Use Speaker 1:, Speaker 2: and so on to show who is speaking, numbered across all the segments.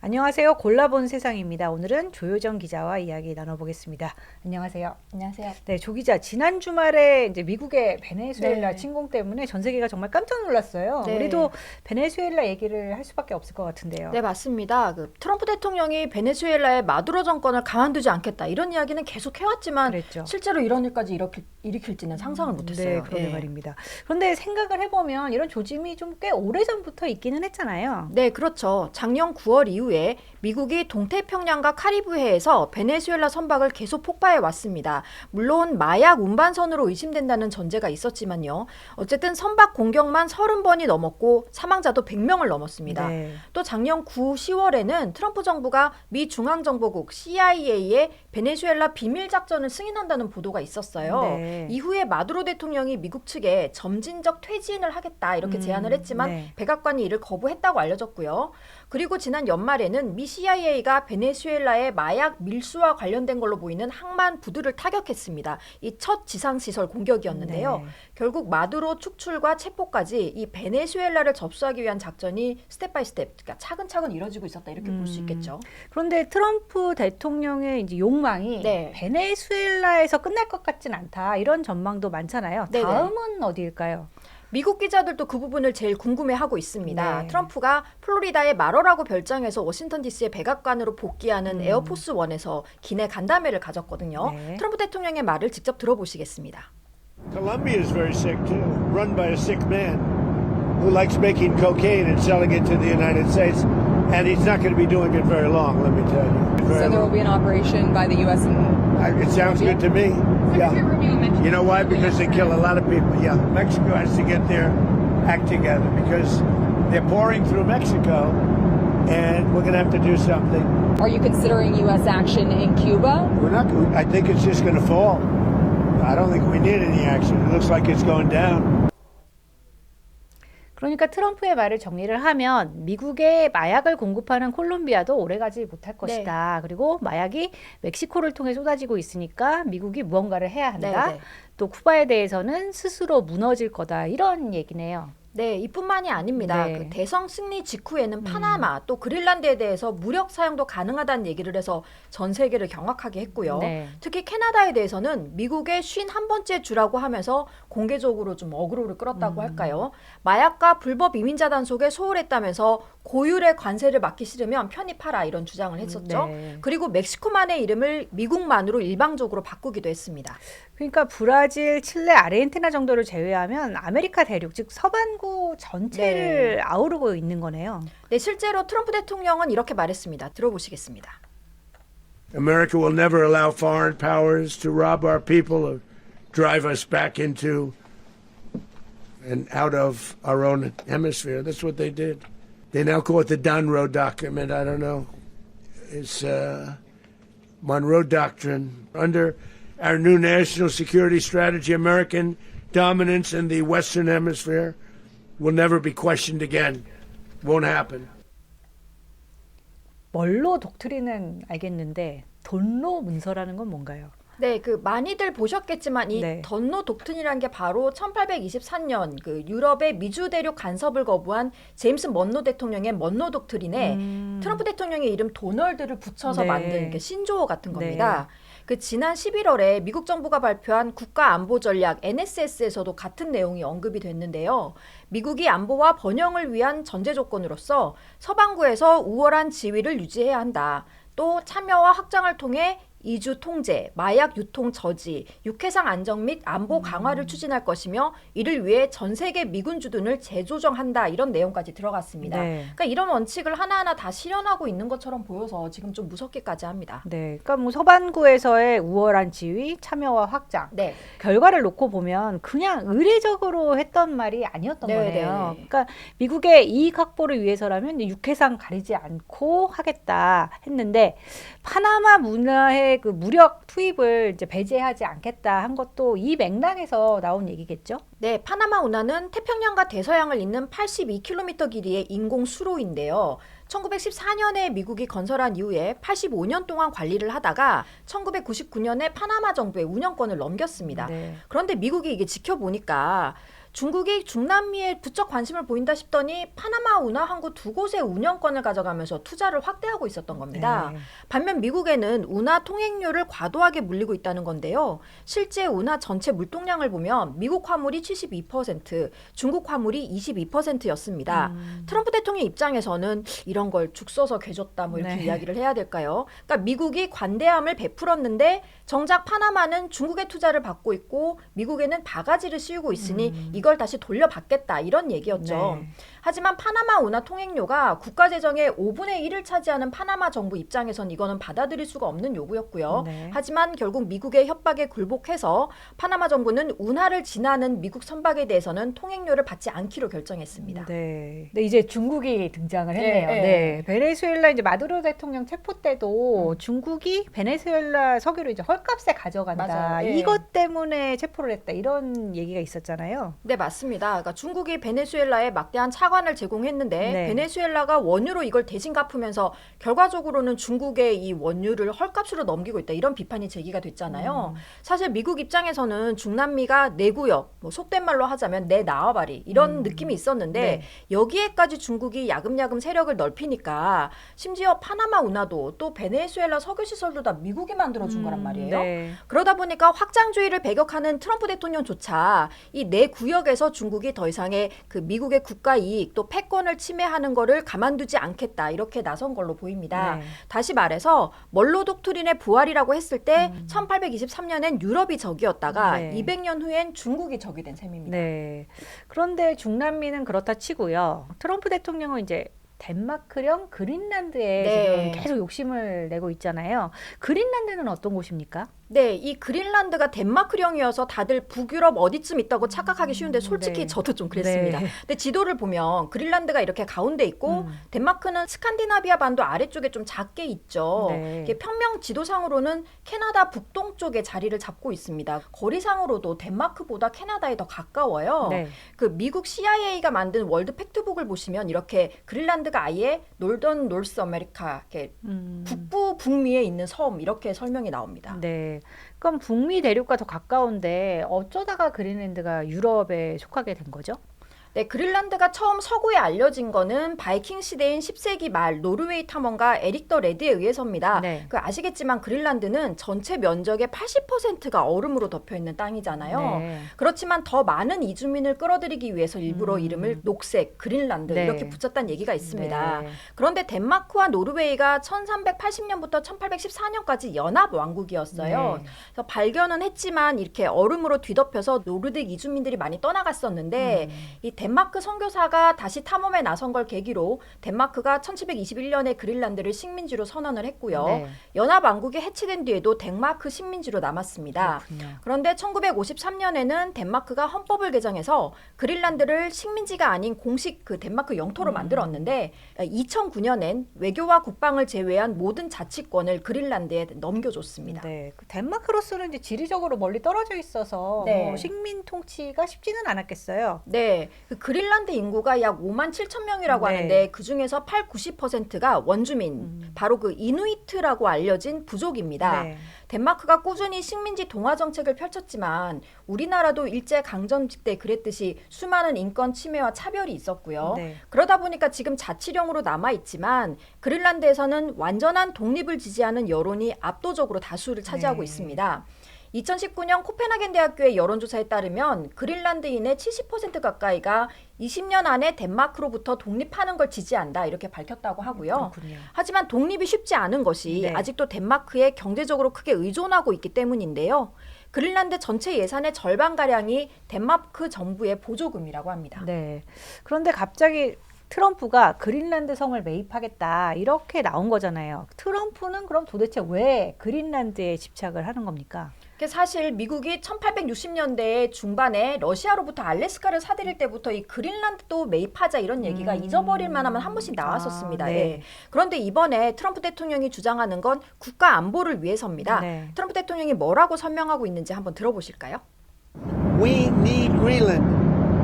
Speaker 1: 안녕하세요. 골라본 세상입니다. 오늘은 조효정 기자와 이야기 나눠보겠습니다. 안녕하세요.
Speaker 2: 안녕하세요.
Speaker 1: 네, 조 기자. 지난 주말에 이제 미국의 베네수엘라
Speaker 2: 네.
Speaker 1: 침공 때문에 전 세계가 정말 깜짝 놀랐어요.
Speaker 2: 네.
Speaker 1: 우리도 베네수엘라 얘기를 할 수밖에 없을 것 같은데요.
Speaker 2: 네, 맞습니다. 트럼프 대통령이 베네수엘라의 마두로 정권을 가만두지 않겠다 이런 이야기는 계속 해왔지만
Speaker 1: 그랬죠.
Speaker 2: 실제로 이런 일까지 일으킬지는 상상을 못했어요.
Speaker 1: 네, 그러게 말입니다. 그런데 생각을 해보면 이런 조짐이 좀 꽤 오래전부터 있기는 했잖아요.
Speaker 2: 네, 그렇죠. 작년 9월 이후에 미국이 동태평양과 카리브해에서 베네수엘라 선박을 계속 폭파해 왔습니다. 물론 마약 운반선으로 의심된다는 전제가 있었지만요. 어쨌든 선박 공격만 30번이 넘었고 사망자도 100명을 넘었습니다.
Speaker 1: 네.
Speaker 2: 또 작년 10월에는 트럼프 정부가 미 중앙정보국 CIA의 베네수엘라 비밀작전을 승인한다는 보도가 있었어요.
Speaker 1: 네.
Speaker 2: 이후에 마두로 대통령이 미국 측에 점진적 퇴진을 하겠다 이렇게 제안을 했지만
Speaker 1: 네.
Speaker 2: 백악관이 이를 거부했다고 알려졌고요. 그리고 지난 연말에는 미 CIA가 베네수엘라의 마약 밀수와 관련된 걸로 보이는 항만 부두를 타격했습니다. 이 첫 지상시설 공격이었는데요.
Speaker 1: 네.
Speaker 2: 결국 마두로 축출과 체포까지 이 베네수엘라를 접수하기 위한 작전이 스텝 바이 스텝, 그러니까 차근차근 이루어지고 있었다 이렇게 볼 수 있겠죠.
Speaker 1: 그런데 트럼프 대통령의 이제 욕망이
Speaker 2: 네.
Speaker 1: 베네수엘라에서 끝날 것 같진 않다. 이런 전망도 많잖아요.
Speaker 2: 네네.
Speaker 1: 다음은 어디일까요?
Speaker 2: 미국 기자들도 그 부분을 제일 궁금해하고 있습니다.
Speaker 1: 네.
Speaker 2: 트럼프가 플로리다의 마러라고 별장에서 워싱턴 DC의 백악관으로 복귀하는 에어포스 원에서 기내 간담회를 가졌거든요.
Speaker 1: 네.
Speaker 2: 트럼프 대통령의 말을 직접 들어보시겠습니다.
Speaker 3: Colombia is very sick too, run by a sick man who likes making cocaine and selling it to the United States, and he's not going to be doing it very long, let me tell you.
Speaker 4: So there will be an operation by the U.S. and
Speaker 3: It sounds good to me. Yeah. You know why? Because they kill a lot of people. Yeah, Mexico has to get their act together because they're pouring through Mexico, and we're going to have to do something.
Speaker 4: are you considering U.S. action in Cuba?
Speaker 3: We're not. I think it's just going to fall. I don't think we need any action. It looks like it's going down.
Speaker 1: 그러니까 트럼프의 말을 정리를 하면 미국에 마약을 공급하는 콜롬비아도 오래가지 못할 것이다. 그리고 마약이 멕시코를 통해 쏟아지고 있으니까 미국이 무언가를 해야 한다.
Speaker 2: 네, 네.
Speaker 1: 또 쿠바에 대해서는 스스로 무너질 거다. 이런 얘기네요.
Speaker 2: 네, 이뿐만이 아닙니다.
Speaker 1: 네.
Speaker 2: 그 대성 승리 직후에는 파나마 또 그린란드에 대해서 무력 사용도 가능하다는 얘기를 해서 전 세계를 경악하게 했고요.
Speaker 1: 네.
Speaker 2: 특히 캐나다에 대해서는 미국의 51번째 주라고 하면서 공개적으로 좀 어그로를 끌었다고 할까요? 마약과 불법 이민자 단속에 소홀했다면서 고율의 관세를 받기 싫으면 편입하라 이런 주장을 했었죠.
Speaker 1: 네.
Speaker 2: 그리고 멕시코만의 이름을 미국만으로 일방적으로 바꾸기도 했습니다.
Speaker 1: 그러니까 브라질, 칠레, 아르헨티나 정도를 제외하면 아메리카 대륙, 즉 서반구 전체를
Speaker 2: 네.
Speaker 1: 아우르고 있는 거네요.
Speaker 2: 네, 실제로 트럼프 대통령은 이렇게 말했습니다. 들어보시겠습니다.
Speaker 3: America will never allow foreign powers to rob our people or drive us back into and out of our own hemisphere. That's what they did. They now call it the Monroe Document. I don't know. It's Monroe Doctrine. Under our new national security strategy, American dominance in the Western Hemisphere will never be questioned again. Won't happen.
Speaker 1: 멀로 독트린은 알겠는데 돈로 문서라는 건 뭔가요?
Speaker 2: 네, 많이들 보셨겠지만 이
Speaker 1: 네.
Speaker 2: 던로 독트린이라는 게 바로 1823년 유럽의 미주 대륙 간섭을 거부한 제임스 먼로 대통령의 먼로 독트린에 트럼프 대통령의 이름 도널드를 붙여서
Speaker 1: 네.
Speaker 2: 만든 신조어 같은 겁니다. 지난 11월에 미국 정부가 발표한 국가안보전략 NSS에서도 같은 내용이 언급이 됐는데요. 미국이 안보와 번영을 위한 전제 조건으로서 서반구에서 우월한 지위를 유지해야 한다. 또 참여와 확장을 통해 이주 통제, 마약 유통 저지, 육해상 안정 및 안보 강화를 추진할 것이며 이를 위해 전 세계 미군 주둔을 재조정한다 이런 내용까지 들어갔습니다.
Speaker 1: 네.
Speaker 2: 그러니까 이런 원칙을 하나하나 다 실현하고 있는 것처럼 보여서 지금 좀 무섭기까지 합니다.
Speaker 1: 네, 그러니까 뭐 서반구에서의 우월한 지위, 참여와 확장.
Speaker 2: 네.
Speaker 1: 결과를 놓고 보면 그냥 의례적으로 했던 말이 아니었던
Speaker 2: 네,
Speaker 1: 거네요.
Speaker 2: 네.
Speaker 1: 그러니까 미국의 이익 확보를 위해서라면 육해상 가리지 않고 하겠다 했는데 파나마 문화의 미국의 그 무력 투입을 이제 배제하지 않겠다 한 것도 이 맥락에서 나온 얘기겠죠?
Speaker 2: 네, 파나마 운하는 태평양과 대서양을 잇는 82km 길이의 인공 수로인데요. 1914년에 미국이 건설한 이후에 85년 동안 관리를 하다가 1999년에 파나마 정부에 운영권을 넘겼습니다.
Speaker 1: 네.
Speaker 2: 그런데 미국이 이게 지켜보니까 중국이 중남미에 부쩍 관심을 보인다 싶더니 파나마 운하 항구 두 곳의 운영권을 가져가면서 투자를 확대하고 있었던 겁니다.
Speaker 1: 네.
Speaker 2: 반면 미국에는 운하 통행료를 과도하게 물리고 있다는 건데요. 실제 운하 전체 물동량을 보면 미국 화물이 72%, 중국 화물이 22%였습니다. 트럼프 대통령 입장에서는 이런 걸 죽 써서 괴줬다 뭐 이렇게
Speaker 1: 네.
Speaker 2: 이야기를 해야 될까요? 그러니까 미국이 관대함을 베풀었는데 정작 파나마는 중국의 투자를 받고 있고 미국에는 바가지를 씌우고 있으니 이걸 다시 돌려받겠다 이런 얘기였죠.
Speaker 1: 네.
Speaker 2: 하지만 파나마 운하 통행료가 국가 재정의 5분의 1을 차지하는 파나마 정부 입장에선 이거는 받아들일 수가 없는 요구였고요.
Speaker 1: 네.
Speaker 2: 하지만 결국 미국의 협박에 굴복해서 파나마 정부는 운하를 지나는 미국 선박에 대해서는 통행료를 받지 않기로 결정했습니다.
Speaker 1: 네. 네, 이제 중국이 등장을 했네요.
Speaker 2: 네,
Speaker 1: 네. 베네수엘라 이제 마두로 대통령 체포 때도 중국이 베네수엘라 석유를 이제 헐값에 가져간다.
Speaker 2: 맞아요. 예.
Speaker 1: 이것 때문에 체포를 했다. 이런 얘기가 있었잖아요.
Speaker 2: 네, 맞습니다. 그러니까 중국이 베네수엘라에 막대한 차관을 제공했는데
Speaker 1: 네.
Speaker 2: 베네수엘라가 원유로 이걸 대신 갚으면서 결과적으로는 중국의 이 원유를 헐값으로 넘기고 있다. 이런 비판이 제기가 됐잖아요. 사실 미국 입장에서는 중남미가 내 구역, 뭐 속된 말로 하자면 내 나와바리 이런 느낌이 있었는데
Speaker 1: 네.
Speaker 2: 여기에까지 중국이 야금야금 세력을 넓히니까 심지어 파나마 운하도 또 베네수엘라 석유 시설도 다 미국이 만들어준 거란 말이에요.
Speaker 1: 네.
Speaker 2: 그러다 보니까 확장주의를 배격하는 트럼프 대통령조차 이 내 구역에서 중국이 더 이상의 그 미국의 국가 이익 또 패권을 침해하는 거를 가만두지 않겠다 이렇게 나선 걸로 보입니다.
Speaker 1: 네.
Speaker 2: 다시 말해서 멀로 독트린의 부활이라고 했을 때 1823년엔 유럽이 적이었다가
Speaker 1: 네.
Speaker 2: 200년 후엔 중국이 적이 된 셈입니다.
Speaker 1: 네. 그런데 중남미는 그렇다 치고요. 트럼프 대통령은 이제 덴마크령 그린란드에
Speaker 2: 네.
Speaker 1: 지금 계속 욕심을 내고 있잖아요. 그린란드는 어떤 곳입니까?
Speaker 2: 네, 이 그린란드가 덴마크령이어서 다들 북유럽 어디쯤 있다고 착각하기 쉬운데 솔직히
Speaker 1: 네.
Speaker 2: 저도 좀 그랬습니다.
Speaker 1: 네.
Speaker 2: 근데 지도를 보면 그린란드가 이렇게 가운데 있고 덴마크는 스칸디나비아 반도 아래쪽에 좀 작게 있죠.
Speaker 1: 네.
Speaker 2: 이게 평면 지도상으로는 캐나다 북동쪽에 자리를 잡고 있습니다. 거리상으로도 덴마크보다 캐나다에 더 가까워요.
Speaker 1: 네.
Speaker 2: 그 미국 CIA가 만든 월드 팩트북을 보시면 이렇게 그린란드가 아예 놀던 노스 아메리카 이렇게 북부 북미에 있는 섬 이렇게 설명이 나옵니다.
Speaker 1: 네. 그럼 북미 대륙과 더 가까운데 어쩌다가 그린란드가 유럽에 속하게 된 거죠?
Speaker 2: 네, 그린란드가 처음 서구에 알려진 거는 바이킹 시대인 10세기 말 노르웨이 탐험가 에릭 더 레드에 의해서입니다.
Speaker 1: 네.
Speaker 2: 그 아시겠지만 그린란드는 전체 면적의 80%가 얼음으로 덮여 있는 땅이잖아요.
Speaker 1: 네.
Speaker 2: 그렇지만 더 많은 이주민을 끌어들이기 위해서 일부러 이름을 녹색 그린란드
Speaker 1: 네.
Speaker 2: 이렇게 붙였다는 얘기가 있습니다.
Speaker 1: 네.
Speaker 2: 그런데 덴마크와 노르웨이가 1380년부터 1814년까지 연합 왕국이었어요.
Speaker 1: 네.
Speaker 2: 그래서 발견은 했지만 이렇게 얼음으로 뒤덮여서 노르딕 이주민들이 많이 떠나갔었는데 이 덴마크 선교사가 다시 탐험에 나선 걸 계기로 덴마크가 1721년에 그린란드를 식민지로 선언을 했고요.
Speaker 1: 네.
Speaker 2: 연합 왕국이 해체된 뒤에도 덴마크 식민지로 남았습니다.
Speaker 1: 그렇군요.
Speaker 2: 그런데 1953년에는 덴마크가 헌법을 개정해서 그린란드를 식민지가 아닌 공식 그 덴마크 영토로 만들었는데 2009년엔 외교와 국방을 제외한 모든 자치권을 그린란드에 넘겨줬습니다.
Speaker 1: 네. 그 덴마크로서는 이제 지리적으로 멀리 떨어져 있어서
Speaker 2: 네.
Speaker 1: 뭐 식민 통치가 쉽지는 않았겠어요.
Speaker 2: 네, 그 그린란드 인구가 약 5만 7천 명이라고
Speaker 1: 네.
Speaker 2: 하는데 그 중에서 90%가 원주민, 바로 그 이누이트라고 알려진 부족입니다.
Speaker 1: 네.
Speaker 2: 덴마크가 꾸준히 식민지 동화 정책을 펼쳤지만 우리나라도 일제 강점기 때 그랬듯이 수많은 인권 침해와 차별이 있었고요.
Speaker 1: 네.
Speaker 2: 그러다 보니까 지금 자치령으로 남아 있지만 그린란드에서는 완전한 독립을 지지하는 여론이 압도적으로 다수를 차지하고
Speaker 1: 네.
Speaker 2: 있습니다. 2019년 코펜하겐 대학교의 여론조사에 따르면 그린란드인의 70% 가까이가 20년 안에 덴마크로부터 독립하는 걸 지지한다 이렇게 밝혔다고 하고요.
Speaker 1: 그렇군요.
Speaker 2: 하지만 독립이 쉽지 않은 것이
Speaker 1: 네.
Speaker 2: 아직도 덴마크에 경제적으로 크게 의존하고 있기 때문인데요. 그린란드 전체 예산의 절반가량이 덴마크 정부의 보조금이라고 합니다.
Speaker 1: 네. 그런데 갑자기 트럼프가 그린란드 성을 매입하겠다 이렇게 나온 거잖아요. 트럼프는 그럼 도대체 왜 그린란드에 집착을 하는 겁니까?
Speaker 2: 사실 미국이 1860년대 중반에 러시아로부터 알래스카를 사들일 때부터 이 그린란드도 매입하자 이런 얘기가 잊어버릴 만하면 한 번씩 나왔었습니다.
Speaker 1: 네.
Speaker 2: 예. 그런데 이번에 트럼프 대통령이 주장하는 건 국가 안보를 위해서입니다.
Speaker 1: 네.
Speaker 2: 트럼프 대통령이 뭐라고 설명하고 있는지 한번 들어보실까요?
Speaker 3: We need Greenland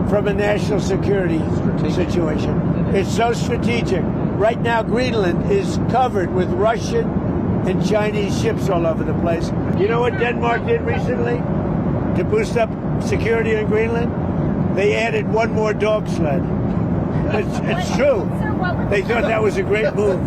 Speaker 3: from a national security situation. It's so strategic. Right now, Greenland is covered with Russian and Chinese ships all over the place. You know what Denmark did recently to boost up security in Greenland? They added one more dog sled. It's true. They thought that was a great move.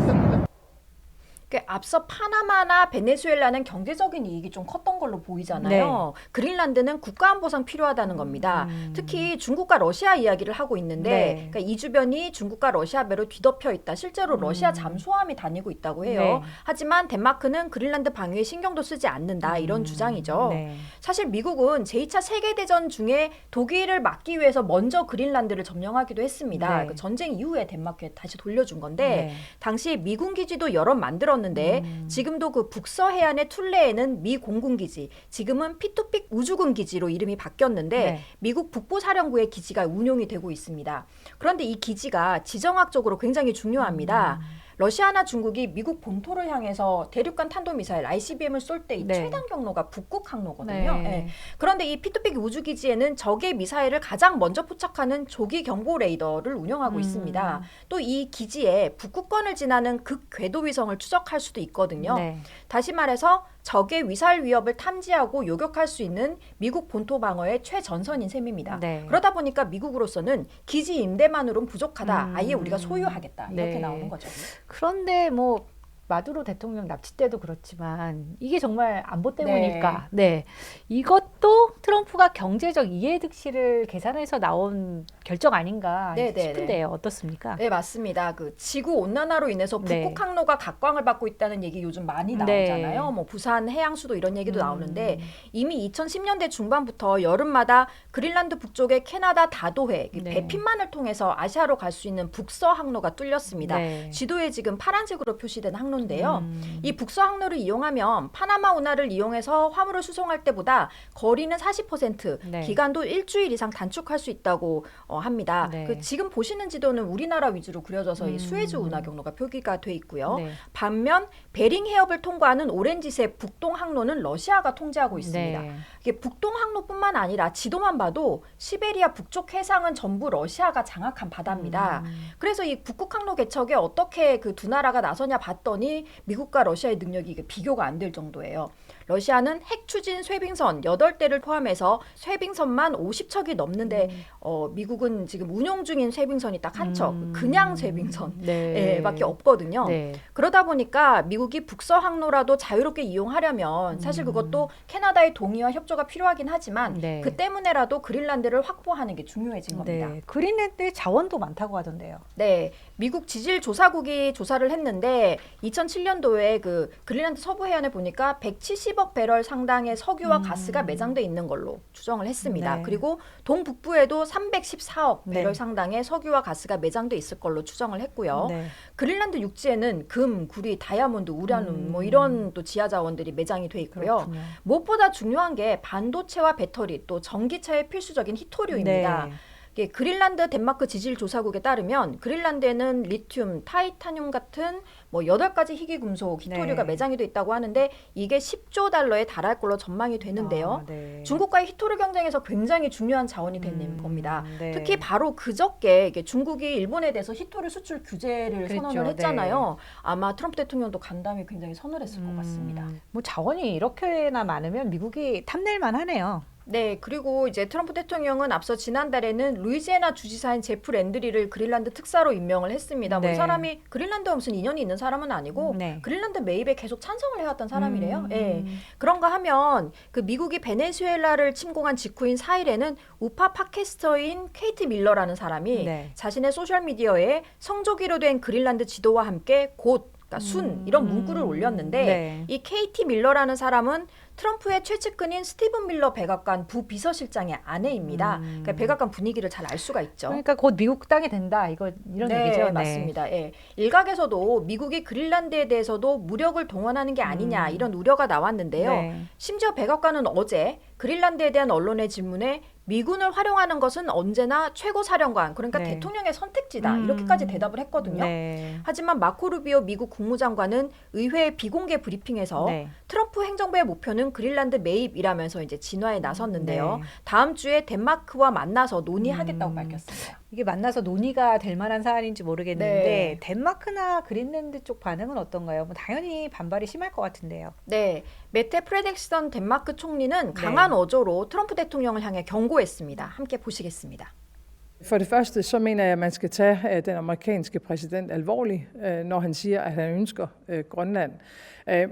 Speaker 2: 앞서 파나마나 베네수엘라는 경제적인 이익이 좀 컸던 걸로 보이잖아요. 그린란드는 국가안보상 필요하다는 겁니다. 특히 중국과 러시아 이야기를 하고 있는데
Speaker 1: 네.
Speaker 2: 그러니까 이 주변이 중국과 러시아 배로 뒤덮여 있다. 실제로 러시아 잠수함이 다니고 있다고 해요.
Speaker 1: 네.
Speaker 2: 하지만 덴마크는 그린란드 방위에 신경도 쓰지 않는다. 이런 주장이죠.
Speaker 1: 네.
Speaker 2: 사실 미국은 제2차 세계대전 중에 독일을 막기 위해서 먼저 그린란드를 점령하기도 했습니다.
Speaker 1: 네.
Speaker 2: 그 전쟁 이후에 덴마크에 다시 돌려준 건데
Speaker 1: 네.
Speaker 2: 당시 미군 기지도 여러 만들었는데 지금도 그 북서 해안의 툴레에는 미 공군 기지, 지금은 피투픽 우주군 기지로 이름이 바뀌었는데
Speaker 1: 네.
Speaker 2: 미국 북부사령부의 기지가 운용이 되고 있습니다. 그런데 이 기지가 지정학적으로 굉장히 중요합니다. 러시아나 중국이 미국 본토를 향해서 대륙간 탄도미사일 ICBM을 쏠 때 이
Speaker 1: 네.
Speaker 2: 최단 경로가 북극 항로거든요.
Speaker 1: 네.
Speaker 2: 예. 그런데 이 피투픽 우주기지에는 적의 미사일을 가장 먼저 포착하는 조기 경보 레이더를 운영하고 있습니다. 또 이 기지에 북극권을 지나는 극궤도 위성을 추적할 수도 있거든요.
Speaker 1: 네.
Speaker 2: 다시 말해서 적의 미사일 위협을 탐지하고 요격할 수 있는 미국 본토 방어의 최전선인 셈입니다.
Speaker 1: 네.
Speaker 2: 그러다 보니까 미국으로서는 기지 임대만으로는 부족하다. 아예 우리가 소유하겠다. 이렇게
Speaker 1: 네.
Speaker 2: 나오는 거죠.
Speaker 1: 그런데 뭐 마두로 대통령 납치 때도 그렇지만 이게 정말 안보 때문일까? 네. 이것도 트럼프가 경제적 이해득실을 계산해서 나온 결정 아닌가
Speaker 2: 네, 네,
Speaker 1: 싶은데요. 어떻습니까?
Speaker 2: 네, 맞습니다. 그 지구 온난화로 인해서
Speaker 1: 네.
Speaker 2: 북극 항로가 각광을 받고 있다는 얘기 요즘 많이 나오잖아요.
Speaker 1: 네.
Speaker 2: 뭐 부산 해양수도 이런 얘기도 나오는데 이미 2010년대 중반부터 여름마다 그린란드 북쪽의 캐나다 다도해
Speaker 1: 네.
Speaker 2: 배핀만을 통해서 아시아로 갈 수 있는 북서 항로가 뚫렸습니다.
Speaker 1: 네.
Speaker 2: 지도에 지금 파란색으로 표시된 항로인데요. 이 북서 항로를 이용하면 파나마 운하를 이용해서 화물을 수송할 때보다 거리는 40%,
Speaker 1: 네.
Speaker 2: 기간도 일주일 이상 단축할 수 있다고 합니다.
Speaker 1: 네.
Speaker 2: 그 지금 보시는 지도는 우리나라 위주로 그려져서 이 수에즈 운하 경로가 표기가 돼 있고요.
Speaker 1: 네.
Speaker 2: 반면 베링 해협을 통과하는 오렌지색 북동 항로는 러시아가 통제하고 있습니다.
Speaker 1: 네.
Speaker 2: 이게 북동 항로뿐만 아니라 지도만 봐도 시베리아 북쪽 해상은 전부 러시아가 장악한 바다입니다. 그래서 이 북극 항로 개척에 어떻게 그 두 나라가 나서냐 봤더니 미국과 러시아의 능력이 이게 비교가 안 될 정도예요. 러시아는 핵 추진 쇠빙선 8대를 포함해서 쇠빙선만 50척이 넘는데 미국은 지금 운용 중인 쇠빙선이 딱 한 척, 그냥 쇠빙선
Speaker 1: 네.
Speaker 2: 밖에 없거든요.
Speaker 1: 네.
Speaker 2: 그러다 보니까 미국이 북서 항로라도 자유롭게 이용하려면 사실 그것도 캐나다의 동의와 협조가 필요하긴 하지만
Speaker 1: 네.
Speaker 2: 그 때문에라도 그린란드를 확보하는 게 중요해진 겁니다.
Speaker 1: 네. 그린란드에 자원도 많다고 하던데요.
Speaker 2: 네, 미국 지질조사국이 조사를 했는데 2007년도에 그 그린란드 서부 해안에 보니까 170억 배럴 상당의 석유와 가스가 매장돼 있는 걸로 추정을 했습니다.
Speaker 1: 네.
Speaker 2: 그리고 동북부에도 314억 배럴
Speaker 1: 네.
Speaker 2: 상당의 석유와 가스가 매장돼 있을 걸로 추정을 했고요.
Speaker 1: 네.
Speaker 2: 그린란드 육지에는 금, 구리, 다이아몬드, 우라늄 뭐 이런 또 지하 자원들이 매장이 돼 있고요.
Speaker 1: 그렇군요.
Speaker 2: 무엇보다 중요한 게 반도체와 배터리 또 전기차의 필수적인 히토류입니다.
Speaker 1: 네.
Speaker 2: 이게 그린란드 덴마크 지질조사국에 따르면 그린란드에는 리튬, 타이타늄 같은 뭐 8가지 희귀금속 히토류가
Speaker 1: 네.
Speaker 2: 매장이 돼 있다고 하는데 이게 10조 달러에 달할 걸로 전망이 되는데요.
Speaker 1: 아, 네.
Speaker 2: 중국과의 히토류 경쟁에서 굉장히 중요한 자원이 되는 겁니다.
Speaker 1: 네.
Speaker 2: 특히 바로 그저께 이게 중국이 일본에 대해서 히토류 수출 규제를
Speaker 1: 그랬죠.
Speaker 2: 선언을 했잖아요. 아마 트럼프 대통령도 간담회 굉장히 선언했을 것 같습니다.
Speaker 1: 뭐 자원이 이렇게나 많으면 미국이 탐낼만 하네요.
Speaker 2: 네, 그리고 이제 트럼프 대통령은 앞서 지난달에는 루이지애나 주지사인 제프 랜드리를 그린란드 특사로 임명을 했습니다.
Speaker 1: 네.
Speaker 2: 뭐 이 사람이 그린란드와 무슨 인연이 있는 사람은 아니고
Speaker 1: 네.
Speaker 2: 그린란드 매입에 계속 찬성을 해왔던 사람이래요. 예. 그런가 하면 그 미국이 베네수엘라를 침공한 직후인 4일에는 우파 팟캐스터인 케이트 밀러라는 사람이
Speaker 1: 네.
Speaker 2: 자신의 소셜미디어에 성조기로 된 그린란드 지도와 함께 곧 그러니까 순 이런 문구를 올렸는데
Speaker 1: 네.
Speaker 2: 이 케이티 밀러라는 사람은 트럼프의 최측근인 스티븐 밀러 백악관 부비서실장의 아내입니다. 그러니까 백악관 분위기를 잘 알 수가 있죠.
Speaker 1: 그러니까 곧 미국 땅이 된다. 이런
Speaker 2: 네,
Speaker 1: 얘기죠. 네.
Speaker 2: 맞습니다. 예. 일각에서도 미국이 그린란드에 대해서도 무력을 동원하는 게 아니냐 이런 우려가 나왔는데요.
Speaker 1: 네.
Speaker 2: 심지어 백악관은 어제 그린란드에 대한 언론의 질문에 미군을 활용하는 것은 언제나 최고 사령관, 그러니까
Speaker 1: 네.
Speaker 2: 대통령의 선택지다 이렇게까지 대답을 했거든요.
Speaker 1: 네.
Speaker 2: 하지만 마코 루비오 미국 국무장관은 의회 비공개 브리핑에서
Speaker 1: 네.
Speaker 2: 트럼프 행정부의 목표는 그린란드 매입이라면서 이제 진화에 나섰는데요.
Speaker 1: 네.
Speaker 2: 다음 주에 덴마크와 만나서 논의하겠다고 밝혔습니다.
Speaker 1: 이게 만나서 논의가 될 만한 사안인지 모르겠는데
Speaker 2: 네.
Speaker 1: 덴마크나 그린랜드 쪽 반응은 어떤가요? 뭐 당연히 반발이 심할 것 같은데요.
Speaker 2: 네, 메테 프레덱스던 덴마크 총리는
Speaker 1: 네.
Speaker 2: 강한 어조로 트럼프 대통령을 향해 경고했습니다. 함께 보시겠습니다.
Speaker 5: For det første, så mener jeg, at man skal tage den amerikanske præsident alvorligt, når han siger, at han ønsker Grønland.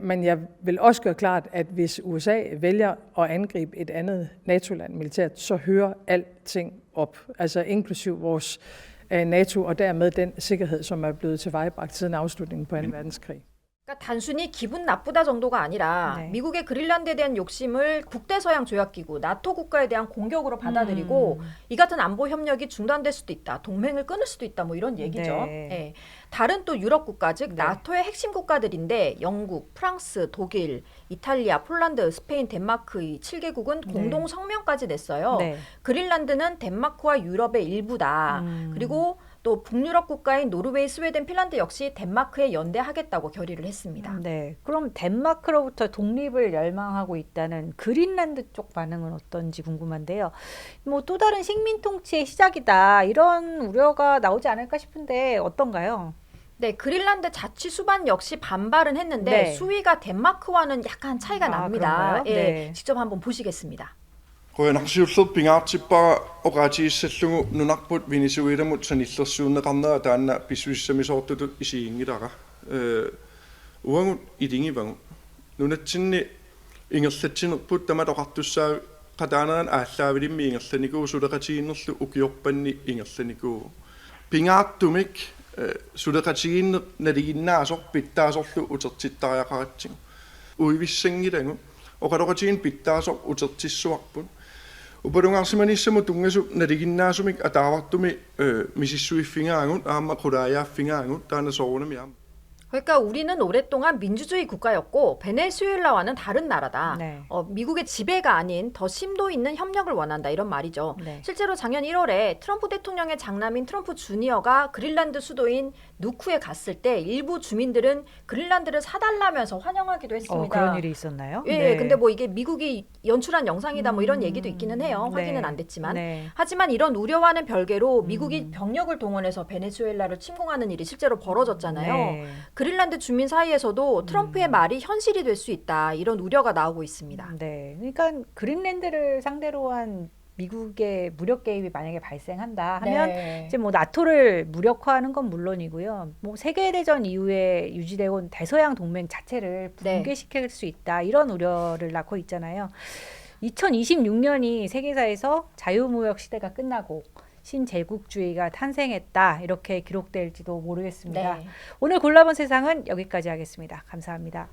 Speaker 5: Men jeg vil også gøre klart, at hvis USA vælger at angribe et andet NATO-land militært, så hører alting op, altså inklusiv vores NATO og dermed den sikkerhed, som er blevet tilvejebragt siden afslutningen på 2. verdenskrig.
Speaker 2: 그러니까 단순히 기분 나쁘다 정도가 아니라
Speaker 1: 네.
Speaker 2: 미국의 그린란드에 대한 욕심을 국대서양 조약기구 나토 국가에 대한 공격으로 받아들이고 이 같은 안보 협력이 중단될 수도 있다. 동맹을 끊을 수도 있다. 뭐 이런 얘기죠.
Speaker 1: 네.
Speaker 2: 예. 다른 또 유럽 국가 즉
Speaker 1: 네.
Speaker 2: 나토의 핵심 국가들인데 영국, 프랑스, 독일, 이탈리아, 폴란드, 스페인, 덴마크 이 7개국은 공동 성명까지 냈어요.
Speaker 1: 네.
Speaker 2: 그린란드는 덴마크와 유럽의 일부다. 그리고 또 북유럽 국가인 노르웨이, 스웨덴, 핀란드 역시 덴마크에 연대하겠다고 결의를 했습니다.
Speaker 1: 네. 그럼 덴마크로부터 독립을 열망하고 있다는 그린란드 쪽 반응은 어떤지 궁금한데요. 뭐 또 다른 식민 통치의 시작이다. 이런 우려가 나오지 않을까 싶은데 어떤가요?
Speaker 2: 네, 그린란드 자치 수반 역시 반발은 했는데
Speaker 1: 네.
Speaker 2: 수위가 덴마크와는 약간 차이가
Speaker 1: 아,
Speaker 2: 납니다.
Speaker 1: 그런가요?
Speaker 2: 예,
Speaker 1: 네.
Speaker 2: 직접 한번 보시겠습니다.
Speaker 6: Qoyanarsiullerp pingaartippa oqaatigissallugu nunarput Venezuelamut sanillersuunneqarnera taanna pissuissamisoortutut isiingilara uangut ilingivangut nunatsinni ingerlatsinerput tamatoqartussaa qataaneran ааllaавилимми ингерланикуу сулеқатигиннерлу укиорпанни ингерланикуу пингаартумик сулеқатигинне налигиннаасор питтаасорлу утертиттариақаратсигу уивиссангилагу оқалоқатигин питтаасор утертиссуарпут упалунгарсиманиссаму тунгасу налигиннаасумик атаавартуми мисиссуиффингаангут аама қулааяаффингаангут таанасоорунами
Speaker 2: 그러니까 우리는 오랫동안 민주주의 국가였고 베네수엘라와는 다른 나라다.
Speaker 1: 네.
Speaker 2: 미국의 지배가 아닌 더 심도 있는 협력을 원한다 이런 말이죠.
Speaker 1: 네.
Speaker 2: 실제로 작년 1월에 트럼프 대통령의 장남인 트럼프 주니어가 그린란드 수도인 누쿠에 갔을 때 일부 주민들은 그린란드를 사달라면서 환영하기도 했습니다.
Speaker 1: 그런 일이 있었나요?
Speaker 2: 예,
Speaker 1: 네.
Speaker 2: 근데 뭐 이게 미국이 연출한 영상이다 뭐 이런 얘기도 있기는 해요.
Speaker 1: 네.
Speaker 2: 확인은 안 됐지만.
Speaker 1: 네.
Speaker 2: 하지만 이런 우려와는 별개로 미국이 병력을 동원해서 베네수엘라를 침공하는 일이 실제로 벌어졌잖아요.
Speaker 1: 네.
Speaker 2: 그린란드 주민 사이에서도 트럼프의 말이 현실이 될 수 있다. 이런 우려가 나오고 있습니다.
Speaker 1: 네. 그러니까 그린랜드를 상대로 한 미국의 무력 개입이 만약에 발생한다 하면
Speaker 2: 네.
Speaker 1: 이제 뭐 나토를 무력화하는 건 물론이고요. 뭐 세계대전 이후에 유지되어 온 대서양 동맹 자체를
Speaker 2: 네.
Speaker 1: 붕괴시킬 수 있다. 이런 우려를 낳고 있잖아요. 2026년이 세계사에서 자유무역 시대가 끝나고 신제국주의가 탄생했다. 이렇게 기록될지도 모르겠습니다.
Speaker 2: 네.
Speaker 1: 오늘 골라본 세상은 여기까지 하겠습니다. 감사합니다.